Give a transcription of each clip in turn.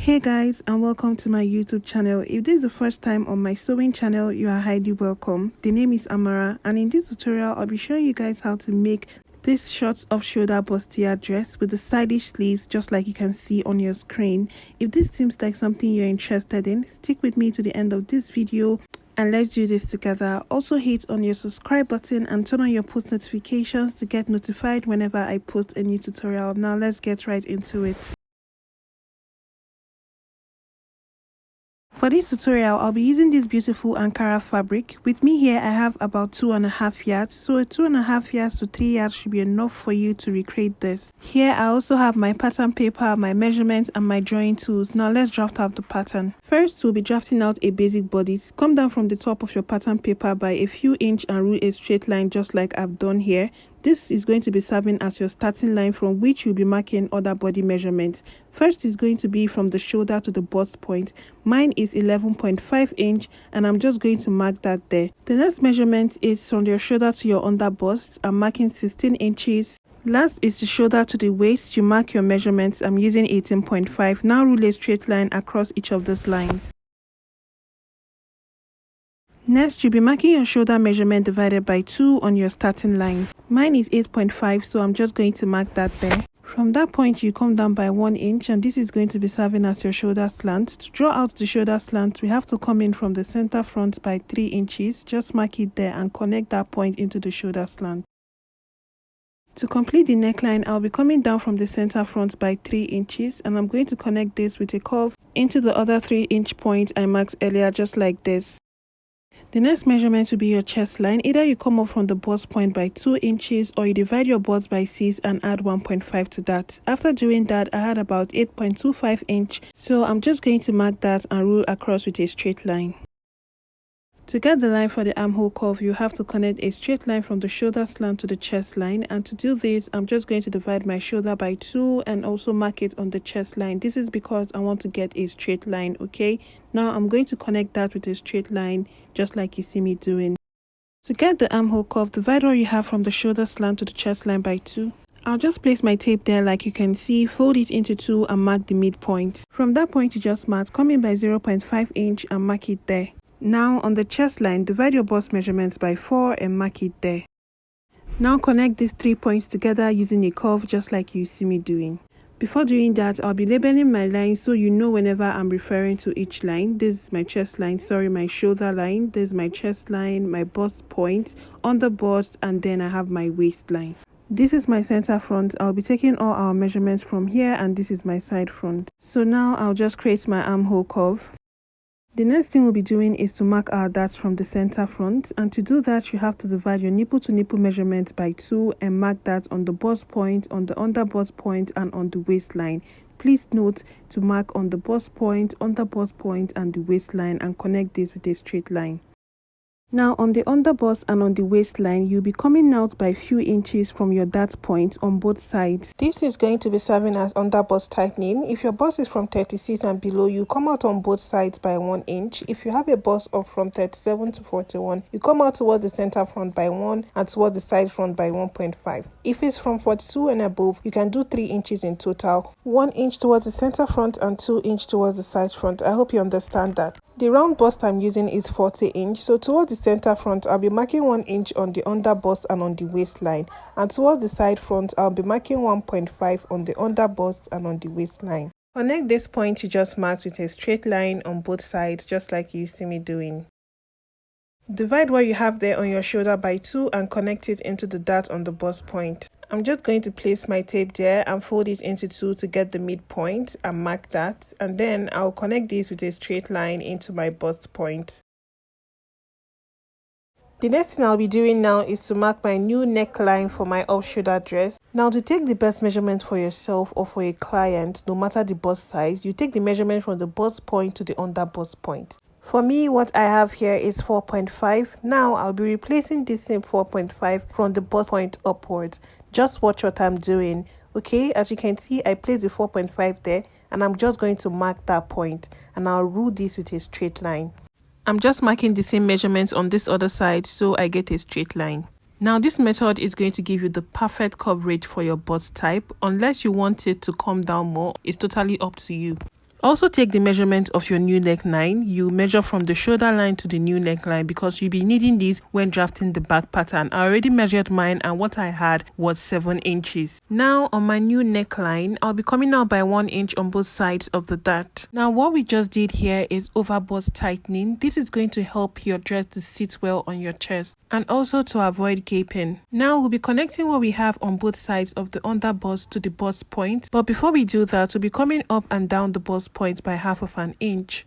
Hey guys, and welcome to my YouTube channel. If this is the first time on my sewing channel, you are highly welcome. The name is Amara, and in this tutorial I'll be showing you guys how to make this short off shoulder bustier dress with the stylish sleeves, just like you can see on your screen. If this seems like something you're interested in, stick with me to the end of this video and let's do this together. Also hit on your subscribe button and turn on your post notifications to get notified whenever I post a new tutorial. Now let's get right into it. For this tutorial, I'll be using this beautiful Ankara fabric. With me here, I have about 2.5 yards. So 2.5 yards to 3 yards should be enough for you to recreate this. Here, I also have my pattern paper, my measurements, and my drawing tools. Now let's draft out the pattern. First, we'll be drafting out a basic bodice. Come down from the top of your pattern paper by a few inches and rule a straight line just like I've done here. This is going to be serving as your starting line from which you'll be marking other body measurements. First is going to be from the shoulder to the bust point. Mine is 11.5 inch and I'm just going to mark that there. The next measurement is from your shoulder to your under bust. I'm marking 16 inches. Last is the shoulder to the waist. You mark your measurements. I'm using 18.5. Now rule a straight line across each of those lines. Next, you'll be marking your shoulder measurement divided by 2 on your starting line. Mine is 8.5, so I'm just going to mark that there. From that point, you come down by 1 inch, and this is going to be serving as your shoulder slant. To draw out the shoulder slant, we have to come in from the center front by 3 inches. Just mark it there and connect that point into the shoulder slant. To complete the neckline, I'll be coming down from the center front by 3 inches, and I'm going to connect this with a curve into the other 3-inch point I marked earlier, just like this. The next measurement will be your chest line. Either you come up from the bust point by 2 inches or you divide your bust by 6 and add 1.5 to that. After doing that, I had about 8.25 inch, so I'm just going to mark that and rule across with a straight line. To get the line for the armhole curve, you have to connect a straight line from the shoulder slant to the chest line, and to do this, I'm just going to divide my shoulder by 2 and also mark it on the chest line. This is because I want to get a straight line, okay? Now I'm going to connect that with a straight line, just like you see me doing. To get the armhole curve, divide what you have from the shoulder slant to the chest line by 2. I'll just place my tape there like you can see, fold it into 2 and mark the midpoint. From that point you just mark, come in by 0.5 inch and mark it there. Now on the chest line, divide your bust measurements by 4 and mark it there. Now connect these 3 points together using a curve just like you see me doing. Before doing that, I'll be labeling my lines so you know whenever I'm referring to each line. This is my chest line, my shoulder line. This is my chest line, my bust point, under bust, and then I have my waistline. This is my center front. I'll be taking all our measurements from here, and this is my side front. So now I'll just create my armhole curve. The next thing we'll be doing is to mark our darts from the center front, and to do that you have to divide your nipple to nipple measurement by 2 and mark that on the bust point, on the under bust point, and on the waistline. Please note to mark on the bust point, under bust point, and the waistline, and connect this with a straight line. Now on the under bust and on the waistline, you'll be coming out by a few inches from your dart point on both sides. This is going to be serving as under bust tightening. If your bust is from 36 and below, you come out on both sides by 1 inch. If you have a bust of from 37 to 41, you come out towards the center front by 1 and towards the side front by 1.5. If it's from 42 and above, you can do 3 inches in total. 1 inch towards the center front and 2 inch towards the side front. I hope you understand that. The round bust I'm using is 40 inch, so towards the center front I'll be marking 1 inch on the under bust and on the waistline, and towards the side front I'll be marking 1.5 on the under bust and on the waistline. Connect this point you just marked with a straight line on both sides, just like you see me doing. Divide what you have there on your shoulder by 2 and connect it into the dart on the bust point. I'm just going to place my tape there and fold it into 2 to get the midpoint and mark that, and then I'll connect this with a straight line into my bust point. The next thing I'll be doing now is to mark my new neckline for my off-shoulder dress. Now to take the best measurement for yourself or for a client, no matter the bust size, you take the measurement from the bust point to the under bust point. For me, what I have here is 4.5. Now I'll be replacing this same 4.5 from the bust point upwards. Just watch what I'm doing. Okay, as you can see, I placed the 4.5 there, and I'm just going to mark that point, and I'll rule this with a straight line. I'm just marking the same measurements on this other side so I get a straight line. Now this method is going to give you the perfect coverage for your bust type. Unless you want it to come down more, it's totally up to you. Also take the measurement of your new neckline. You measure from the shoulder line to the new neckline because you'll be needing this when drafting the back pattern. I already measured mine and what I had was 7 inches. Now on my new neckline, I'll be coming out by 1 inch on both sides of the dart. Now what we just did here is over bust tightening. This is going to help your dress to sit well on your chest and also to avoid gaping. Now we'll be connecting what we have on both sides of the under bust to the bust point. But before we do that, we'll be coming up and down the bust point by 1/2 inch.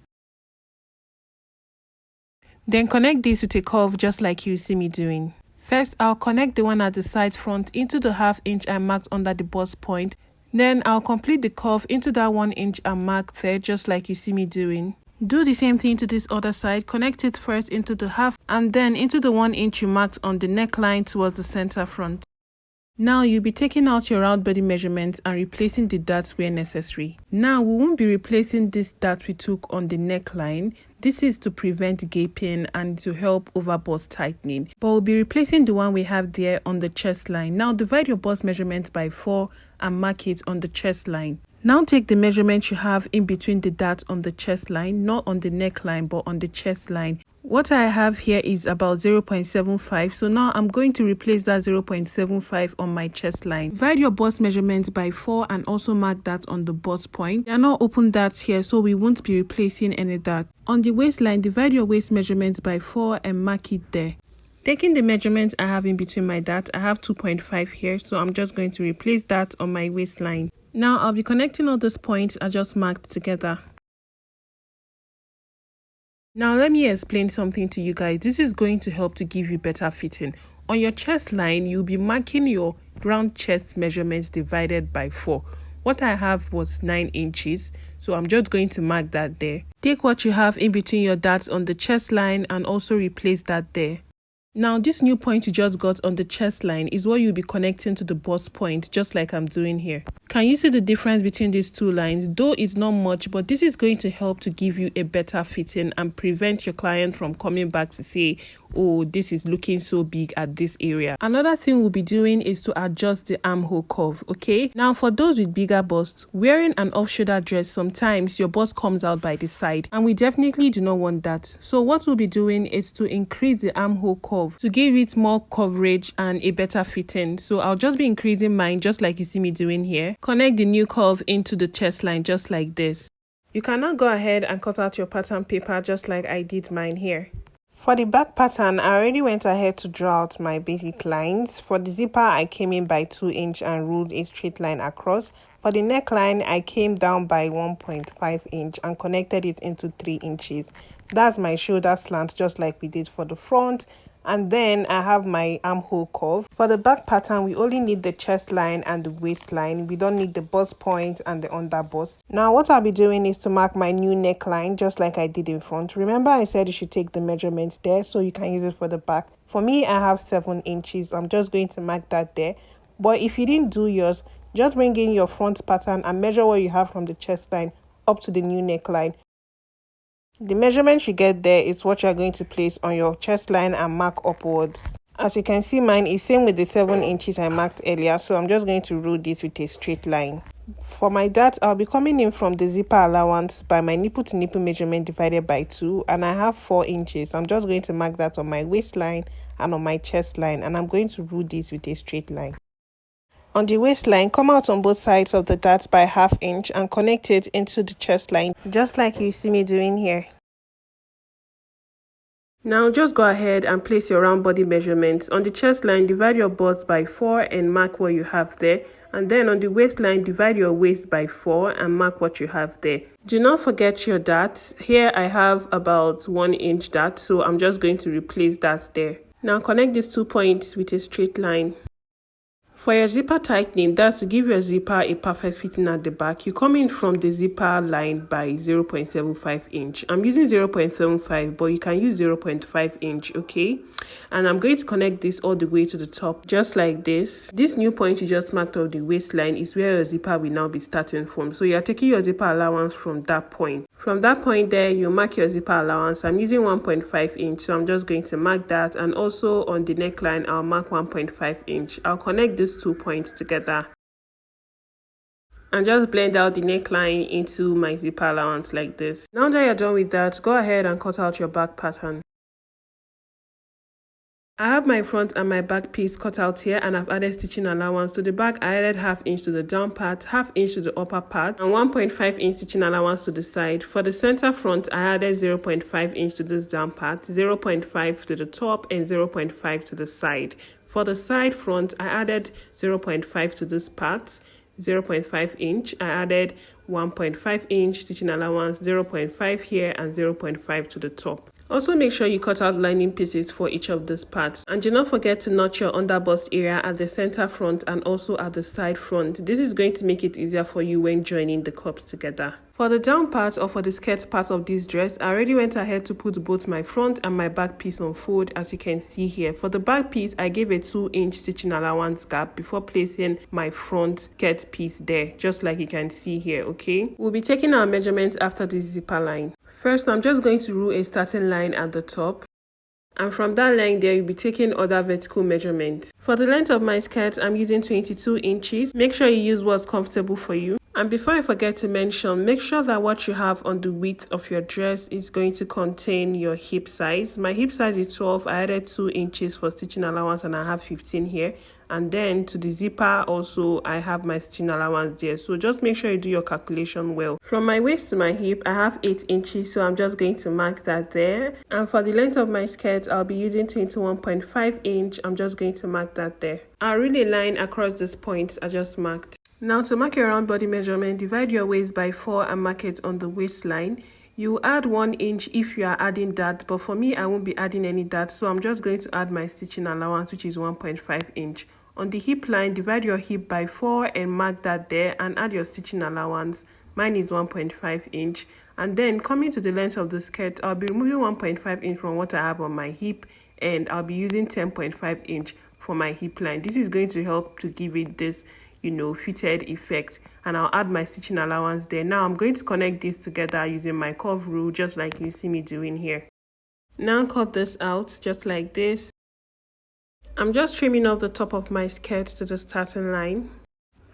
Then connect this with a curve just like you see me doing. First, I'll connect the one at the side front into the 1/2 inch I marked under the bust point. Then I'll complete the curve into that 1 inch I marked there just like you see me doing. Do the same thing to this other side. Connect it first into the 1/2 and then into the 1 inch you marked on the neckline towards the center front. Now you'll be taking out your round body measurements and replacing the darts where necessary. Now we won't be replacing this dart we took on the neckline. This is to prevent gaping and to help over bust tightening. But we'll be replacing the one we have there on the chest line. Now divide your bust measurement by 4 and mark it on the chest line. Now take the measurement you have in between the dart on the chest line, not on the neckline but on the chest line. What I have here is about 0.75, so now I'm going to replace that 0.75 on my chest line. Divide your bust measurement by 4 and also mark that on the bust point. There are no open darts here, so we won't be replacing any dart. On the waistline, divide your waist measurement by 4 and mark it there. Taking the measurements I have in between my dart, I have 2.5 here, so I'm just going to replace that on my waistline. Now I'll be connecting all those points I just marked together. Now let me explain something to you guys. This is going to help to give you better fitting. On your chest line, you'll be marking your round chest measurements divided by 4. What I have was 9 inches, so I'm just going to mark that there. Take what you have in between your darts on the chest line and also replace that there. Now this new point you just got on the chest line is what you'll be connecting to the bust point, just like I'm doing here. Can you see the difference between these two lines? Though it's not much, but this is going to help to give you a better fitting and prevent your client from coming back to say, oh, this is looking so big at this area. Another thing we'll be doing is to adjust the armhole curve, okay? Now for those with bigger busts, wearing an off-shoulder dress, sometimes your bust comes out by the side, and we definitely do not want that. So what we'll be doing is to increase the armhole curve to give it more coverage and a better fitting. So I'll just be increasing mine just like you see me doing here. Connect the new curve into the chest line just like this. You can now go ahead and cut out your pattern paper just like I did mine here. For the back pattern, I already went ahead to draw out my basic lines. For the zipper, I came in by 2 inch and ruled a straight line across. For the neckline, I came down by 1.5 inch and connected it into 3 inches. That's my shoulder slant just like we did for the front. And then I have my armhole curve. For the back pattern, we only need the chest line and the waistline. We don't need the bust point and the under bust. Now what I'll be doing is to mark my new neckline just like I did in front. Remember I said you should take the measurements there so you can use it for the back. For me, I have 7 inches. I'm just going to mark that there. But if you didn't do yours, just bring in your front pattern and measure what you have from the chest line up to the new neckline. The measurement you get there is what you're going to place on your chest line and mark upwards. As you can see, mine is same with the 7 inches I marked earlier, so I'm just going to rule this with a straight line. For my dart, I'll be coming in from the zipper allowance by my nipple to nipple measurement divided by 2, and I have 4 inches. I'm just going to mark that on my waistline and on my chest line, and I'm going to rule this with a straight line. On the waistline, come out on both sides of the dart by 1/2 inch and connect it into the chest line, just like you see me doing here. Now just go ahead and place your round body measurements. On the chest line, divide your bust by 4 and mark what you have there. And then on the waistline, divide your waist by 4 and mark what you have there. Do not forget your dart. Here I have about 1 inch dart, so I'm just going to replace that there. Now connect these 2 points with a straight line. For your zipper tightening, that's to give your zipper a perfect fitting at the back. You come in from the zipper line by 0.75 inch. I'm using 0.75, but you can use 0.5 inch, okay? And I'm going to connect this all the way to the top, just like this. This new point you just marked on the waistline is where your zipper will now be starting from. So you're taking your zipper allowance from that point. From that point there, you mark your zipper allowance. I'm using 1.5 inch, so I'm just going to mark that. And also on the neckline, I'll mark 1.5 inch. I'll connect these 2 points together. and just blend out the neckline into my zipper allowance like this. Now that you're done with that, go ahead and cut out your back pattern. I have my front and my back piece cut out here, and I've added stitching allowance. To the back, I added ½ inch to the down part, ½ inch to the upper part, and 1.5 inch stitching allowance to the side. For the center front, I added 0.5 inch to this down part, 0.5 to the top, and 0.5 to the side. For the side front, I added 0.5 to this part, 0.5 inch. I added 1.5 inch stitching allowance, 0.5 here, and 0.5 to the top. Also make sure you cut out lining pieces for each of these parts, and do not forget to notch your under bust area at the center front and also at the side front. This is going to make it easier for you when joining the cups together. For the down part, or for the skirt part of this dress, I already went ahead to put both my front and my back piece on fold, as you can see here. For the back piece, I gave a 2-inch stitching allowance gap before placing my front skirt piece there, just like you can see here. Okay, we'll be taking our measurements after this zipper line. First, I'm just going to rule a starting line at the top, and from that line there, you'll be taking other vertical measurements. For the length of my skirt, I'm using 22 inches. Make sure you use what's comfortable for you. And before I forget to mention, make sure that what you have on the width of your dress is going to contain your hip size. My hip size is 12. I added 2 inches for stitching allowance, and I have 15 here. And then to the zipper also, I have my stitching allowance there. So just make sure you do your calculation well. From my waist to my hip, I have 8 inches. So I'm just going to mark that there. And for the length of my skirt, I'll be using 21.5 inch. I'm just going to mark that there. I'll rule a line across these points I just marked. Now to mark your round body measurement, divide your waist by 4 and mark it on the waistline. You add 1 inch if you are adding that, but for me, I won't be adding any that, so I'm just going to add my stitching allowance, which is 1.5 inch. On the hip line, divide your hip by 4 and mark that there, and add your stitching allowance. Mine is 1.5 inch. And then coming to the length of the skirt, I'll be removing 1.5 inch from what I have on my hip, and I'll be using 10.5 inch for my hip line. This is going to help to give it this, fitted effect, and I'll add my stitching allowance there. Now I'm going to connect this together using my curve rule, just like you see me doing here. Now cut this out just like this. I'm just trimming off the top of my skirt to the starting line.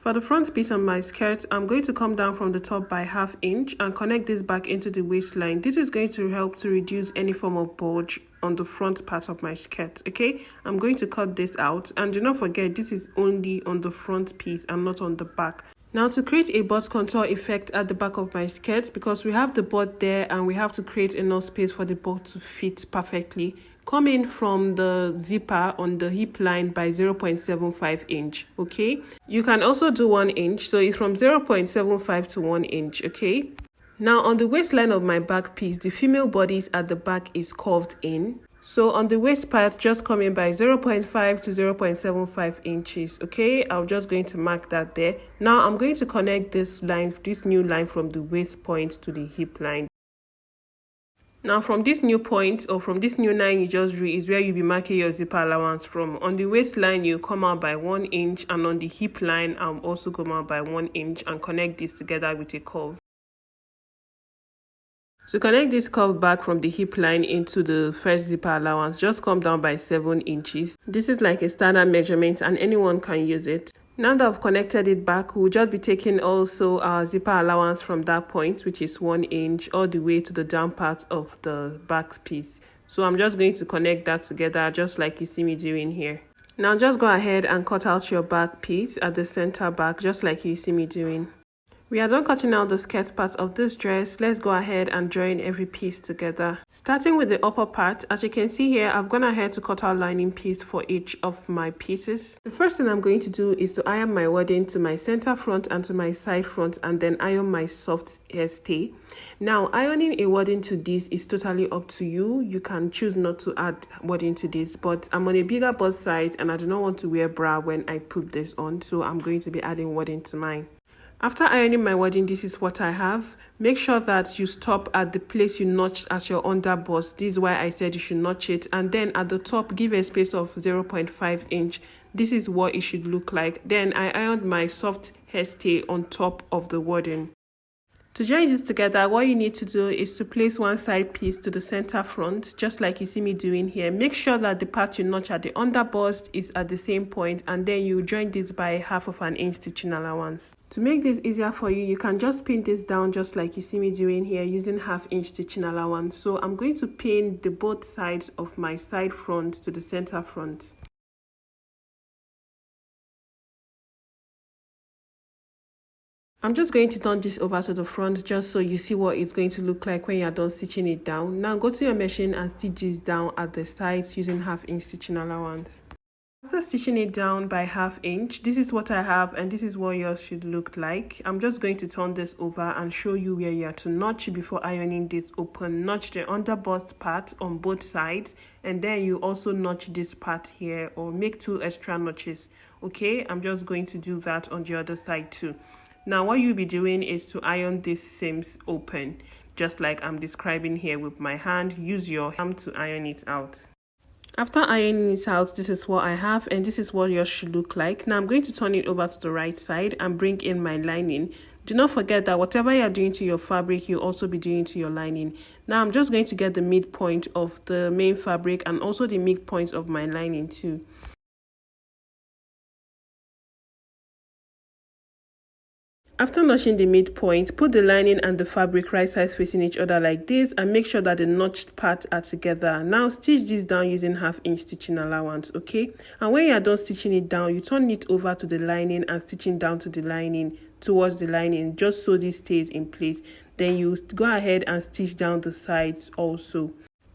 For the front piece on my skirt, I'm going to come down from the top by ½ inch and connect this back into the waistline. This is going to help to reduce any form of bulge on the front part of my skirt. Okay, I'm going to cut this out, and do not forget this is only on the front piece and not on the back. Now to create a butt contour effect at the back of my skirt, because we have the butt there and we have to create enough space for the butt to fit perfectly, come in from the zipper on the hip line by 0.75 inch. Okay, you can also do 1 inch, so it's from 0.75 to 1 inch. Okay, now on the waistline of my back piece, the female bodice at the back is curved in. So on the waist part, just come in by 0.5 to 0.75 inches. Okay, I'm just going to mark that there. Now I'm going to connect this new line from the waist point to the hip line. Now from this new point, or from this new line you just drew, is where you'll be marking your zipper allowance from. On the waistline, you come out by 1 inch, and on the hip line, I'll also come out by 1 inch and connect this together with a curve. To connect this curve back from the hip line into the first zipper allowance, just come down by 7 inches. This is like a standard measurement and anyone can use it. Now that I've connected it back, we'll just be taking also our zipper allowance from that point, which is 1 inch, all the way to the down part of the back piece. So I'm just going to connect that together just like you see me doing here. Now just go ahead and cut out your back piece at the center back just like you see me doing. We are done cutting out the skirt part of this dress. Let's go ahead and join every piece together. Starting with the upper part, as you can see here, I've gone ahead to cut out lining piece for each of my pieces. The first thing I'm going to do is to iron my wadding to my center front and to my side front, and then iron my soft hairstay. Now, ironing a wadding to this is totally up to you. You can choose not to add wadding to this, but I'm on a bigger bust size and I do not want to wear bra when I put this on, so I'm going to be adding wadding to mine. After ironing my wadding, this is what I have. Make sure that you stop at the place you notched as your under bust. This is why I said you should notch it. And then at the top, give a space of 0.5 inch. This is what it should look like. Then I ironed my soft hairstay on top of the wadding. To join this together, what you need to do is to place one side piece to the center front, just like you see me doing here. Make sure that the part you notch at the underbust is at the same point, and then you join this by 1/2 inch stitching allowance. To make this easier for you, you can just pin this down just like you see me doing here using 1/2 inch stitching allowance. So I'm going to pin the both sides of my side front to the center front. I'm just going to turn this over to the front just so you see what it's going to look like when you're done stitching it down. Now go to your machine and stitch this down at the sides using 1/2 inch stitching allowance. After stitching it down by 1/2 inch, this is what I have and this is what yours should look like. I'm just going to turn this over and show you where you are to notch before ironing this open. Notch the underbust part on both sides, and then you also notch this part here, or make 2 extra notches. Okay, I'm just going to do that on the other side too. Now what you'll be doing is to iron this seams open, just like I'm describing here with my hand. Use your hand to iron it out. After ironing it out, this is what I have and this is what yours should look like. Now I'm going to turn it over to the right side and bring in my lining. Do not forget that whatever you're doing to your fabric, you'll also be doing to your lining. Now I'm just going to get the midpoint of the main fabric and also the midpoint of my lining too. After notching the midpoint, put the lining and the fabric right sides facing each other like this and make sure that the notched parts are together. Now stitch this down using 1/2 inch stitching allowance, okay? And when you are done stitching it down, you turn it over to the lining and stitching down to the lining, towards the lining, just so this stays in place. Then you go ahead and stitch down the sides also.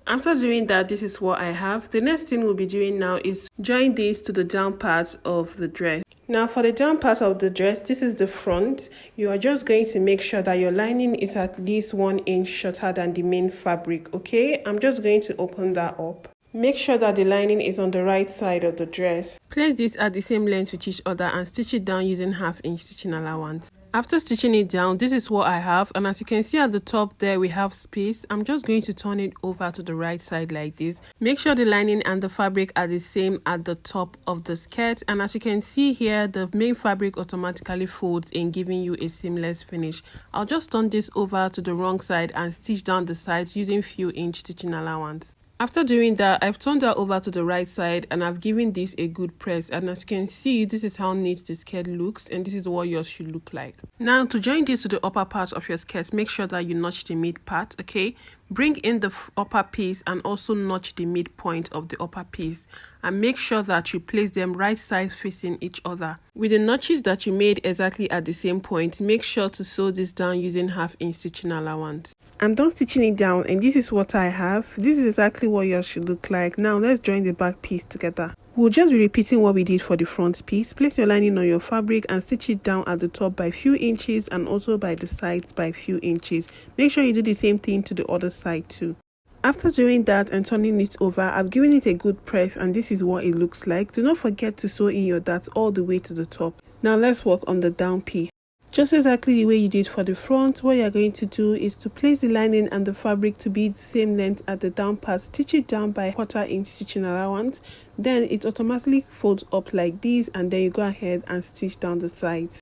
After doing that, this is what I have. The next thing we'll be doing now is join this to the down part of the dress. Now for the down part of the dress, this is the front. You are just going to make sure that your lining is at least 1 inch shorter than the main fabric, okay? I'm just going to open that up. Make sure that the lining is on the right side of the dress. Place this at the same length with each other and stitch it down using 1/2 inch stitching allowance. After stitching it down, this is what I have, and as you can see at the top there we have space. I'm just going to turn it over to the right side like this. Make sure the lining and the fabric are the same at the top of the skirt, and as you can see here, the main fabric automatically folds in, giving you a seamless finish. I'll just turn this over to the wrong side and stitch down the sides using few inch stitching allowance. After doing that, I've turned that over to the right side and I've given this a good press, and as you can see, this is how neat the skirt looks and this is what yours should look like. Now to join this to the upper part of your skirt, make sure that you notch the mid part, okay? Bring in the upper piece and also notch the midpoint of the upper piece, and make sure that you place them right sides facing each other. With the notches that you made exactly at the same point, make sure to sew this down using 1/2 inch stitching allowance. I'm done stitching it down and this is what I have. This is exactly what yours should look like. Now let's join the back piece together. We'll just be repeating what we did for the front piece. Place your lining on your fabric and stitch it down at the top by a few inches and also by the sides by a few inches. Make sure you do the same thing to the other side too. After doing that and turning it over, I've given it a good press and this is what it looks like. Do not forget to sew in your darts all the way to the top. Now let's work on the down piece. Just exactly the way you did for the front, what you're going to do is to place the lining and the fabric to be the same length at the down part. Stitch it down by 1/4 inch stitching allowance. Then it automatically folds up like this, and then you go ahead and stitch down the sides.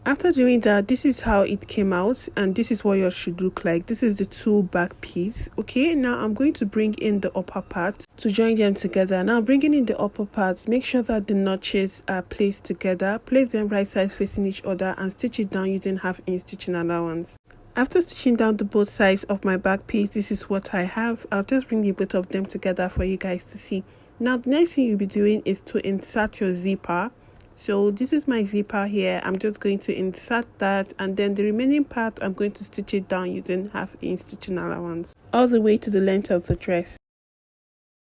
After doing that, this is how it came out and this is what yours should look like. This is the two back piece. Okay, now I'm going to bring in the upper part to join them together. Now bringing in the upper parts, make sure that the notches are placed together. Place them right sides facing each other and stitch it down using 1/2 inch stitching allowance. After stitching down the both sides of my back piece, this is what I have. I'll just bring the both of them together for you guys to see. Now the next thing you'll be doing is to insert your zipper. So this is my zipper here. I'm just going to insert that, and then the remaining part I'm going to stitch it down using 1/2 inch stitching allowance all the way to the length of the dress.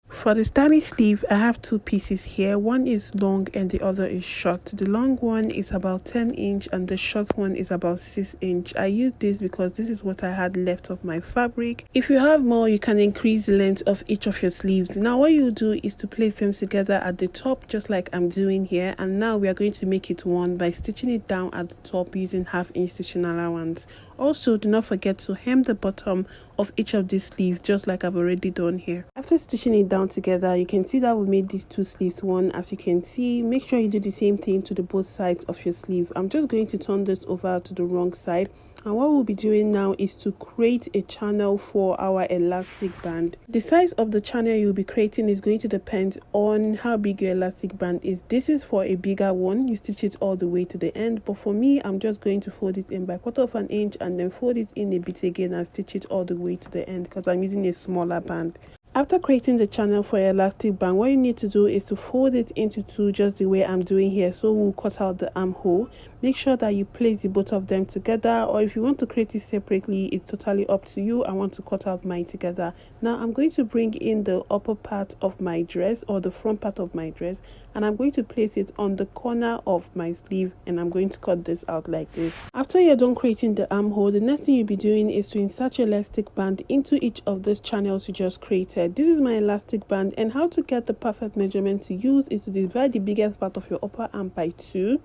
For the starting sleeve, I have two pieces here. One is long and the other is short. The long one is about 10 inch and the short one is about 6 inch. I use this because this is what I had left of my fabric. If you have more, you can increase the length of each of your sleeves. Now what you do is to place them together at the top, just like I'm doing here, and now we are going to make it one by stitching it down at the top using 1/2 inch stitching allowance. Also, do not forget to hem the bottom of each of these sleeves, just like I've already done here. After stitching it down together, you can see that we made these two sleeves one. As you can see, make sure you do the same thing to the both sides of your sleeve. I'm just going to turn this over to the wrong side. And what we'll be doing now is to create a channel for our elastic band. The size of the channel you'll be creating is going to depend on how big your elastic band is. This is for a bigger one, you stitch it all the way to the end, but for me, I'm just going to fold it in by 1/4 inch and then fold it in a bit again and stitch it all the way to the end because I'm using a smaller band. After creating the channel for your elastic band, what you need to do is to fold it into two just the way I'm doing here. So we'll cut out the armhole. Make sure that you place the both of them together, or if you want to create it separately, it's totally up to you. I want to cut out mine together. Now I'm going to bring in the upper part of my dress, or the front part of my dress, and I'm going to place it on the corner of my sleeve, and I'm going to cut this out like this. After you're done creating the armhole, the next thing you'll be doing is to insert your elastic band into each of these channels you just created. This is my elastic band, and how to get the perfect measurement to use is to divide the biggest part of your upper arm by 2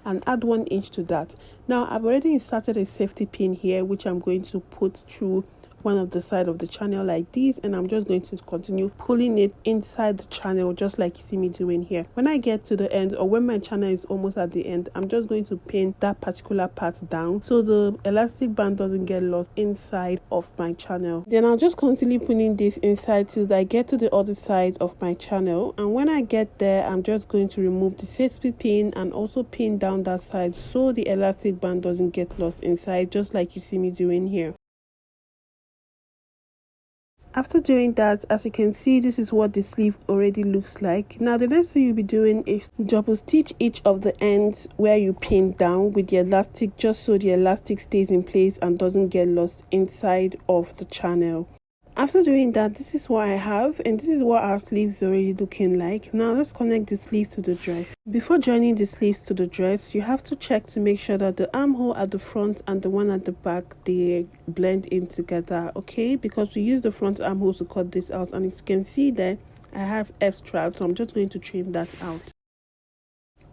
and add 1 inch to that. Now I've already inserted a safety pin here, which I'm going to put through one of the side of the channel like this, and I'm just going to continue pulling it inside the channel just like you see me doing here. When I get to the end, or when my channel is almost at the end, I'm just going to pin that particular part down so the elastic band doesn't get lost inside of my channel. Then I'll just continue pulling this inside till I get to the other side of my channel, and when I get there, I'm just going to remove the safety pin and also pin down that side so the elastic band doesn't get lost inside, just like you see me doing here. After doing that, as you can see, this is what the sleeve already looks like. Now the next thing you'll be doing is double stitch each of the ends where you pin down with the elastic, just so the elastic stays in place and doesn't get lost inside of the channel. After doing that, this is what I have, and this is what our sleeves already looking like. Now let's connect the sleeves to the dress. Before joining the sleeves to the dress, you have to check to make sure that the armhole at the front and the one at the back, they blend in together, okay? Because we use the front armhole to cut this out, and as you can see there, I have extra, so I'm just going to trim that out.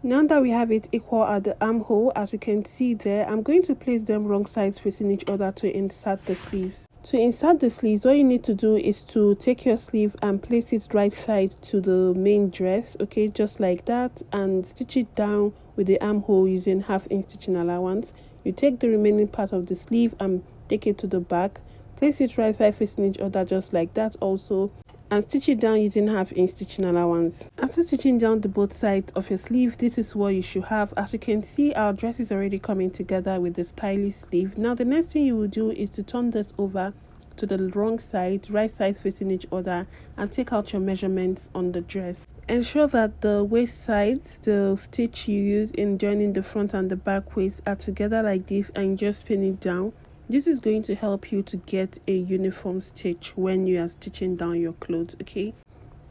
Now that we have it equal at the armhole, as you can see there, I'm going to place them wrong sides facing each other to insert the sleeves. To insert the sleeves, what you need to do is to take your sleeve and place it right side to the main dress, okay, just like that, and stitch it down with the armhole using 1/2 inch stitching allowance. You take the remaining part of the sleeve and take it to the back, place it right side facing each other just like that also, and stitch it down using 1/2 inch stitching allowance. After stitching down the both sides of your sleeve, this is what you should have. As you can see, our dress is already coming together with the stylish sleeve. Now the next thing you will do is to turn this over to the wrong side, right sides facing each other, and take out your measurements on the dress. Ensure that the waist sides, the stitch you use in joining the front and the back waist, are together like this, and just pin it down. This is going to help you to get a uniform stitch when you are stitching down your clothes, okay?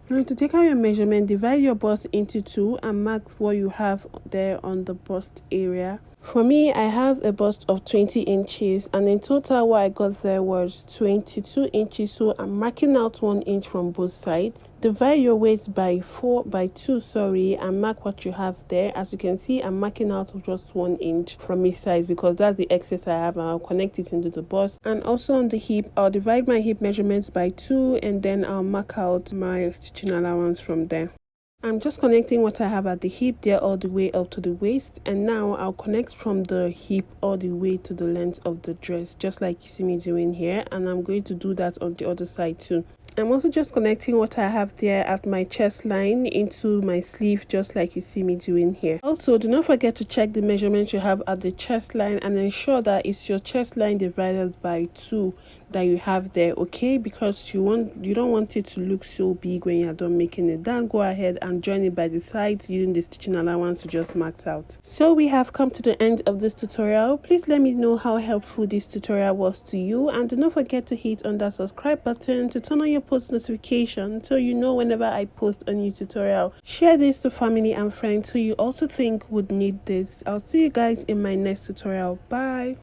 Now to take out your measurement, divide your bust into 2 and mark what you have there on the bust area. For me, I have a bust of 20 inches, and in total what I got there was 22 inches, so I'm marking out 1 inch from both sides. Divide your waist by 2 and mark what you have there. As you can see, I'm marking out just 1 inch from each side because that's the excess I have, and I'll connect it into the bust. And also on the hip, I'll divide my hip measurements by 2, and then I'll mark out my stitching allowance from there. I'm just connecting what I have at the hip there all the way up to the waist, and now I'll connect from the hip all the way to the length of the dress, just like you see me doing here, and I'm going to do that on the other side too. I'm also just connecting what I have there at my chest line into my sleeve, just like you see me doing here. Also, do not forget to check the measurements you have at the chest line and ensure that it's your chest line divided by 2 that you have there, okay? Because you don't want it to look so big when you're done making it. Then go ahead and join it by the sides using the stitching allowance you just marked out. So we have come to the end of this tutorial. Please let me know how helpful this tutorial was to you, and do not forget to hit on that subscribe button to turn on your post notification so you know whenever I post a new tutorial. Share this to family and friends who you also think would need this. I'll see you guys in my next tutorial. Bye.